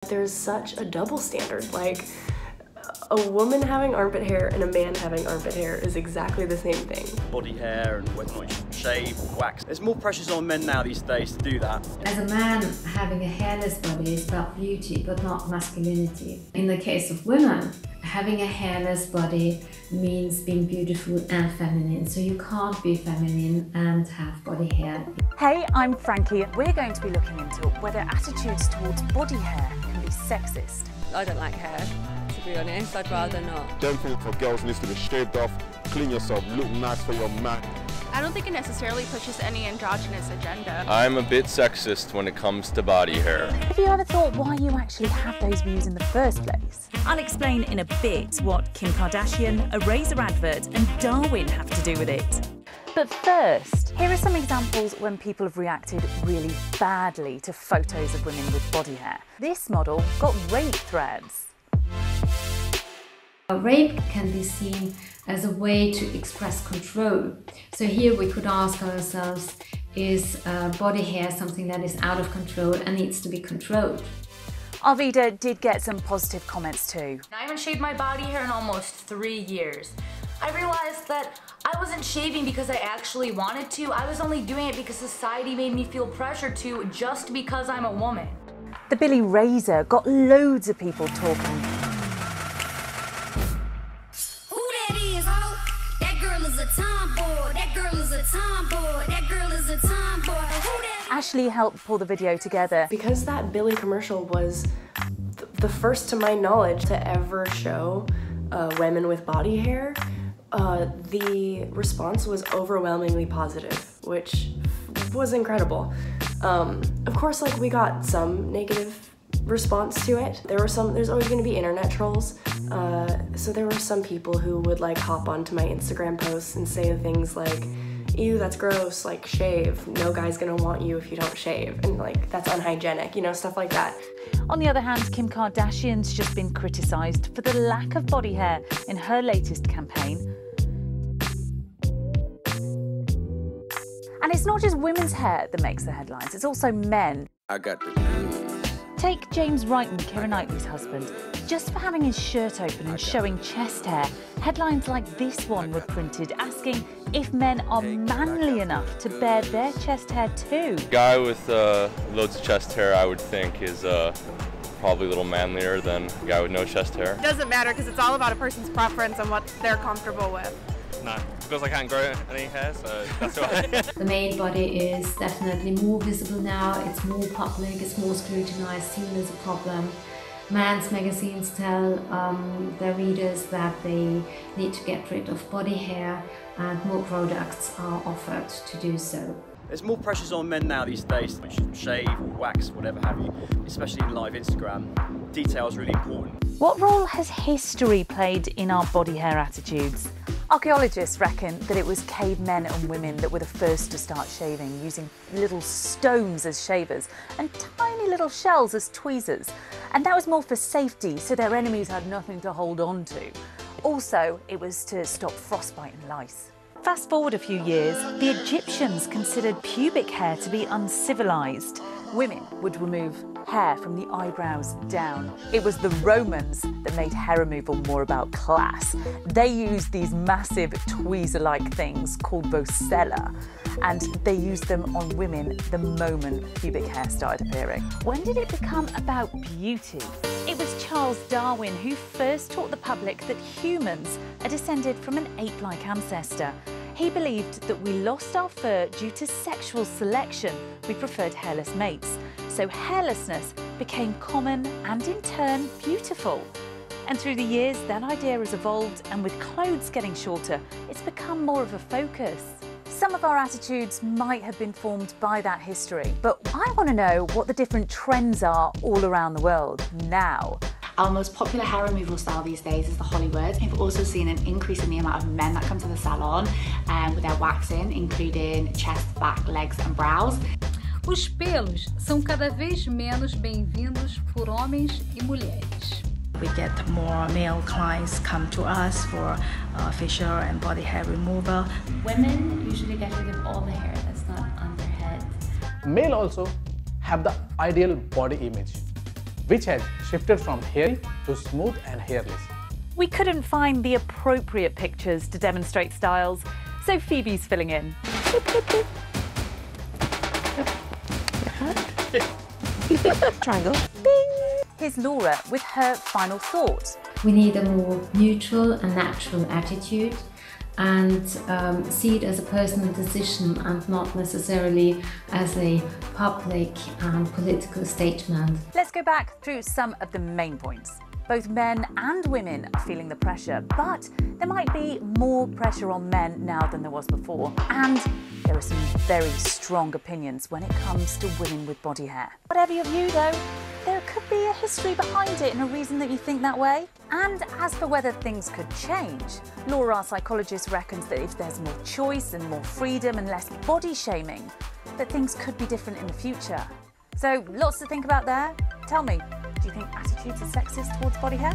There's such a double standard. Like, a woman having armpit hair and a man having armpit hair is exactly the same thing. Body hair and whether or not you should shave or wax. There's more pressures on men now these days to do that. As a man, having a hairless body is about beauty, but not masculinity. In the case of women, having a hairless body means being beautiful and feminine. So you can't be feminine and have body hair. Hey, I'm Frankie. We're going to be looking into whether attitudes towards body hair can be sexist. I don't like hair, to be honest. I'd rather not. Don't think for girls needs to be shaved off, clean yourself, look nice for your man. I don't think it necessarily pushes any androgynous agenda. I'm a bit sexist when it comes to body hair. Have you ever thought why you actually have those views in the first place? I'll explain in a bit what Kim Kardashian, a razor advert and Darwin have to do with it. But first, here are some examples when people have reacted really badly to photos of women with body hair. This model got rape threads. Rape can be seen as a way to express control. So here we could ask ourselves, is body hair something that is out of control and needs to be controlled? Arvida did get some positive comments too. I haven't shaved my body hair in almost 3 years. I realized that I wasn't shaving because I actually wanted to. I was only doing it because society made me feel pressure to, just because I'm a woman. The Billy Razor got loads of people talking. Ashley helped pull the video together. Because that Billy commercial was the first, to my knowledge, to ever show women with body hair, the response was overwhelmingly positive, which was incredible. Of course, like, we got some negative response to it. There's always going to be internet trolls. So there were some people who would like hop onto my Instagram posts and say things like, ew, that's gross, like, shave, no guy's gonna want you if you don't shave, and like, that's unhygienic, you know, stuff like that. On the other hand, Kim Kardashian's just been criticised for the lack of body hair in her latest campaign. And it's not just women's hair that makes the headlines, it's also men. I got the news. Take James Wrighton, Keira Knightley's husband. Just for having his shirt open and showing chest hair, headlines like this one were printed asking if men are manly enough to bear their chest hair too. Guy with loads of chest hair, I would think, is probably a little manlier than a guy with no chest hair. It doesn't matter because it's all about a person's preference and what they're comfortable with. No, because I can't grow any hair, so that's why. The male body is definitely more visible now, it's more public, it's more scrutinized, seen as a problem. Men's magazines tell their readers that they need to get rid of body hair, and more products are offered to do so. There's more pressures on men now these days. You should shave or wax, whatever have you, especially in live Instagram. Detail is really important. What role has history played in our body hair attitudes? Archaeologists reckon that it was cavemen and women that were the first to start shaving, using little stones as shavers and tiny little shells as tweezers. And that was more for safety, so their enemies had nothing to hold on to. Also, it was to stop frostbite and lice. Fast forward a few years, the Egyptians considered pubic hair to be uncivilized. Women would remove hair from the eyebrows down. It was the Romans that made hair removal more about class. They used these massive tweezer-like things called vocella, and they used them on women the moment pubic hair started appearing. When did it become about beauty? It was Charles Darwin who first taught the public that humans are descended from an ape-like ancestor. He believed that we lost our fur due to sexual selection. We preferred hairless mates. So hairlessness became common and in turn beautiful. And through the years, that idea has evolved, and with clothes getting shorter, it's become more of a focus. Some of our attitudes might have been formed by that history, but I want to know what the different trends are all around the world now. Our most popular hair removal style these days is the Hollywood. We've also seen an increase in the amount of men that come to the salon with their waxing, including chest, back, legs and brows. Os pelos são cada vez menos bem-vindos por homens e mulheres. We get more male clients come to us for facial and body hair removal. Women usually get rid of all the hair that's not on their head. Male also have the ideal body image. which has shifted from hairy to smooth and hairless. We couldn't find the appropriate pictures to demonstrate styles, so Phoebe's filling in. Triangle. Bing! Here's Laura with her final thought. We need a more neutral and natural attitude and see it as a personal decision and not necessarily as a public and political statement. Let's go back through some of the main points. Both men and women are feeling the pressure, but there might be more pressure on men now than there was before. And there are some very strong opinions when it comes to women with body hair. Whatever your view though, there could be a history behind it and a reason that you think that way. And as for whether things could change, Laura, our psychologist, reckons that if there's more choice and more freedom and less body shaming, that things could be different in the future. So lots to think about there. Tell me, do you think attitudes are sexist towards body hair?